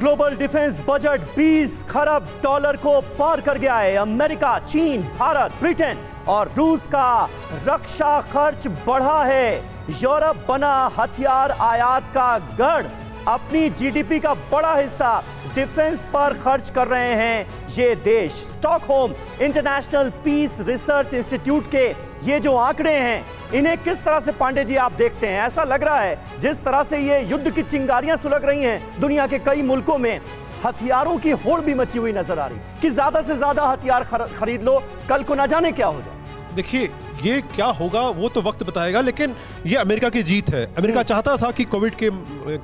Global defence budget 20 खरब dollar को पार कर गया है। अमेरिका, चीन, भारत, ब्रिटेन और रूस का रक्षा खर्च बढ़ा है। यूरोप बना हथियार आयात का गढ़। अपनी जीडीपी का बड़ा हिस्सा डिफेंस पर खर्च कर रहे हैं ये देश। Stockholm International Peace Research Institute के ये जो आंकड़े हैं, इन्हें किस तरह से पांडे जी आप देखते हैं? ऐसा लग रहा है जिस तरह से ये युद्ध की चिंगारियां सुलग रही हैं दुनिया के कई मुल्कों में, हथियारों की होड़ भी मची हुई नजर आ रही कि ज्यादा से ज्यादा हथियार खरीद लो, कल को ना जाने क्या हो जाए। देखिए, ये क्या होगा वो तो वक्त बताएगा, लेकिन ये अमेरिका की जीत है। अमेरिका चाहता था कि कोविड के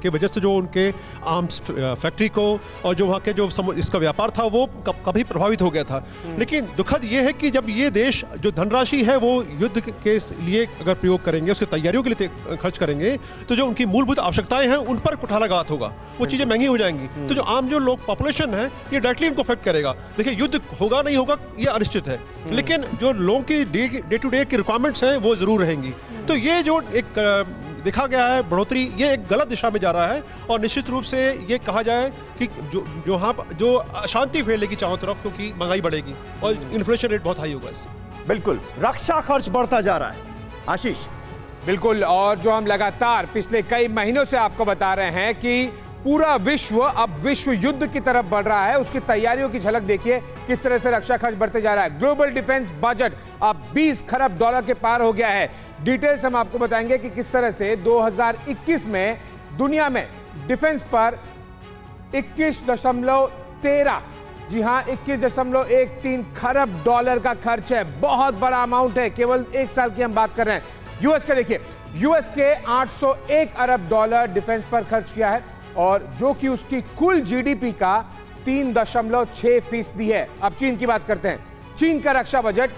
वजह से जो उनके आर्म्स फैक्ट्री को और जो वहाँ के जो इसका व्यापार था वो काफ़ी प्रभावित हो गया था। लेकिन दुखद ये है कि जब ये देश जो धनराशि है वो युद्ध के लिए अगर प्रयोग करेंगे, उसकी तैयारियों के लिए खर्च करेंगे, तो जो उनकी मूलभूत आवश्यकताएं हैं उन पर कुठाराघात होगा, वो चीज़ें महंगी हो जाएंगी। तो जो आम जो लोग पॉपुलेशन है, ये डायरेक्टली उनको अफेक्ट करेगा। देखिए, युद्ध होगा नहीं होगा ये अनिश्चित है, लेकिन जो लोगों की डे टू डे की रिक्वायरमेंट्स हैं वो जरूर रहेंगी। तो ये जो एक देखा गया है बढ़ोतरी, ये एक गलत दिशा में जा रहा है और निश्चित रूप से ये कहा जाए कि जो अशांति फैलेगी चारों तरफ, क्योंकि महंगाई बढ़ेगी और इन्फ्लेशन रेट बहुत हाई होगा इससे। बिल्कुल, रक्षा खर्च बढ़ता जा रहा है। आशीष। बिल्कुल, और जो हम लगातार पिछले कई महीनों से आपको बता रहे हैं कि पूरा विश्व अब विश्व युद्ध की तरफ बढ़ रहा है, उसकी तैयारियों की झलक देखिए किस तरह से रक्षा खर्च बढ़ते जा रहा है। ग्लोबल डिफेंस बजट अब 20 खरब डॉलर के पार हो गया है। डिटेल्स हम आपको बताएंगे कि किस तरह से 2021 में दुनिया में डिफेंस पर 21.13, जी हां 21.13 खरब डॉलर का खर्च है। बहुत बड़ा अमाउंट है, केवल एक साल की हम बात कर रहे हैं। यूएस के देखिए, यूएस के 801 अरब डॉलर डिफेंस पर खर्च किया है, और जो कि उसकी कुल जीडीपी का 3.6% है। अब चीन की बात करते हैं। चीन का रक्षा बजट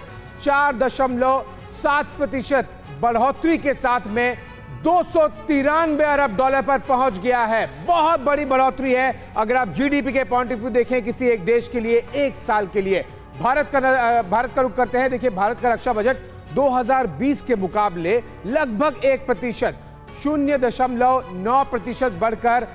4.7% बढ़ोतरी के साथ में 293 अरब डॉलर पर पहुंच गया है। बहुत बड़ी बढ़ोतरी है अगर आप जीडीपी के पॉइंट ऑफ व्यू देखें किसी एक देश के लिए एक साल के लिए। भारत का रुख करते हैं। देखिए, भारत का रक्षा बजट 2020 के मुकाबले लगभग 1%, 0.9% बढ़कर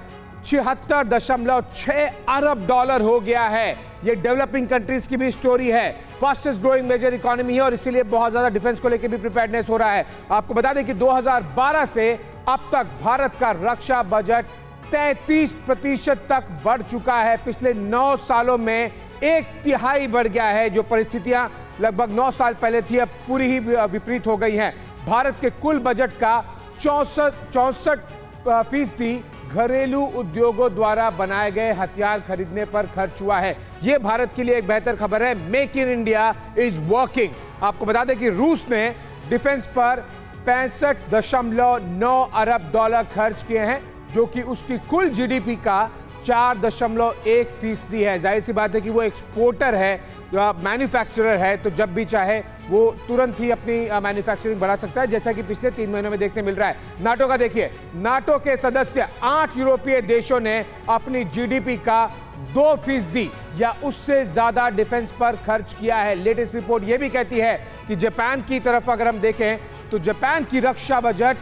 76.6 अरब डॉलर हो गया है। यह डेवलपिंग कंट्रीज की भी स्टोरी है। फास्टेस्ट ग्रोइंग मेजर इकोनॉमी है और इसीलिए बहुत ज्यादा डिफेंस को लेकर भी प्रिपेयर्डनेस हो रहा है। आपको बता दें कि 2012 से अब तक भारत का रक्षा बजट 33% तक बढ़ चुका है। पिछले 9 सालों में 1/3 बढ़ गया है। जो परिस्थितियां लगभग 9 साल पहले थी, अब पूरी ही विपरीत हो गई हैं। भारत के कुल बजट का 64% घरेलू उद्योगों द्वारा बनाए गए हथियार खरीदने पर खर्च हुआ है। यह भारत के लिए एक बेहतर खबर है। Make in India is working. आपको बता दें कि रूस ने डिफेंस पर 65.9 अरब डॉलर खर्च किए हैं, जो कि उसकी कुल जीडीपी का 4.1% है। जाहिर सी बात है कि वो एक्सपोर्टर है, मैन्युफैक्चरर है, तो जब भी चाहे वो तुरंत ही अपनी मैन्युफैक्चरिंग बढ़ा सकता है, जैसा कि पिछले 3 महीनों में देखने मिल रहा है। नाटो का देखिए, नाटो के सदस्य 8 यूरोपीय देशों ने अपनी जीडीपी का 2% या उससे ज्यादा डिफेंस पर खर्च किया है। लेटेस्ट रिपोर्ट यह भी कहती है कि जापान की तरफ अगर हम देखें तो जापान की रक्षा बजट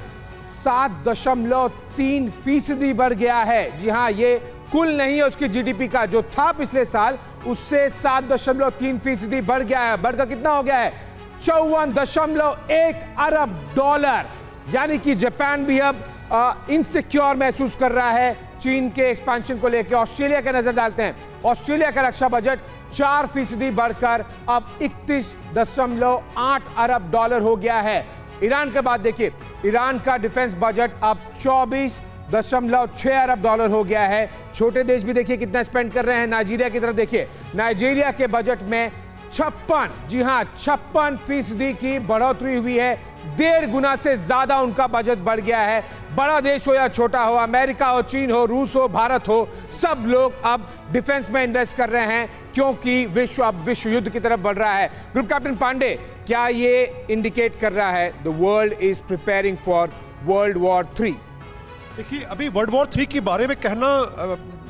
7.3% बढ़ गया है। जी हां, ये कुल नहीं है उसकी जीडीपी का, जो था पिछले साल उससे 7.3% बढ़ गया है। बढ़कर कितना हो गया है? 54.1 अरब डॉलर। यानी कि जापान भी अब इनसिक्योर महसूस कर रहा है चीन के एक्सपेंशन को लेकर। ऑस्ट्रेलिया का नजर डालते हैं। ऑस्ट्रेलिया का रक्षा बजट 4% बढ़कर अब 31.8 अरब डॉलर हो गया है। ईरान के बाद देखिए, ईरान का डिफेंस बजट अब 24.6 अरब डॉलर हो गया है। छोटे देश भी देखिए कितना स्पेंड कर रहे हैं। नाइजीरिया की तरफ देखिए, नाइजीरिया के बजट में 56, जी हां 56% की बढ़ोतरी हुई है। 1.5 गुना से ज्यादा उनका बजट बढ़ गया है। बड़ा देश हो या छोटा हो, अमेरिका हो, चीन हो, रूस हो, भारत हो, सब लोग अब डिफेंस में इन्वेस्ट कर रहे हैं, क्योंकि विश्व अब विश्व युद्ध की तरफ बढ़ रहा है। ग्रुप कैप्टन पांडे, क्या ये इंडिकेट कर रहा है the world is preparing for world war 3? देखिए, अभी वर्ल्ड वॉर 3 के बारे में कहना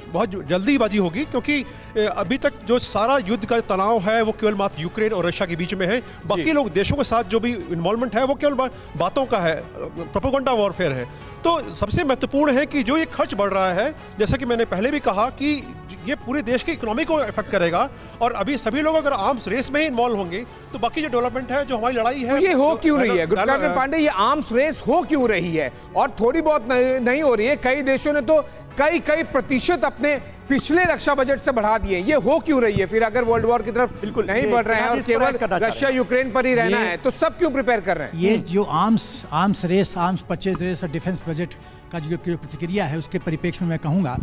बहुत जल्दीबाजी होगी, क्योंकि अभी तक जो सारा युद्ध का तनाव है वो केवल मात्र यूक्रेन और रशिया के बीच में है। बाकी लोग देशों के साथ जो भी इन्वॉल्वमेंट है वो केवल बातों का है, प्रोपेगेंडा वॉरफेयर है। तो सबसे महत्वपूर्ण है कि जो ये खर्च बढ़ रहा है, जैसा कि मैंने पहले भी कहा कि ये पूरे देश की इकोनॉमी को इफेक्ट करेगा, और अभी सभी लोग अगर आर्म्स रेस में ही इन्वॉल्व होंगे तो बाकी जो डेवलपमेंट है, जो हमारी लड़ाई है, तो ये हो क्यों रही है गुरुप्रसाद पांडे, ये आर्म्स रेस हो क्यों रही है? और थोड़ी बहुत नहीं हो रही है, कई देशों ने तो कई प्रतिशत अपने पिछले रक्षा बजट से बढ़ा दिए। ये हो क्यों रही है? फिर अगर वर्ल्ड वॉर की तरफ बिल्कुल नहीं बढ़ रहे हैं और केवल रशिया यूक्रेन पर ही रहना है, तो सब क्यों प्रिपेयर कर रहे हैं? ये जो arms race, arms purchase race और डिफेंस बजट का जो प्रतिक्रिया है, उसके परिप्रेक्ष्य में मैं कहूँगा,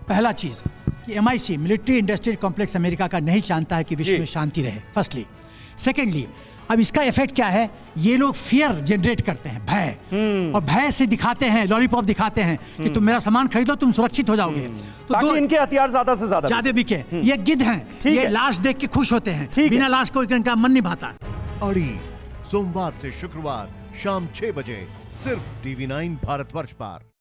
पहला चीज़ कि MIC military industrial complex America का नहीं चाहता है कि विश्व में शांति रहे, फर्स्टली। सेकेंडली, अब इसका इफेक्ट क्या है? ये लोग फियर जनरेट करते हैं, भय, और भय से दिखाते हैं, लॉलीपॉप दिखाते हैं कि तुम मेरा सामान खरीदो, तुम सुरक्षित हो जाओगे, तो ताकि इनके हथियार ज्यादा से ज्यादा बिके। ये गिद्ध हैं, ये लाश देख के खुश होते हैं, बिना लाश को इनका मन नहीं भाता। अड़ी सोमवार से शुक्रवार शाम 6 बजे सिर्फ TV9 भारतवर्ष पर।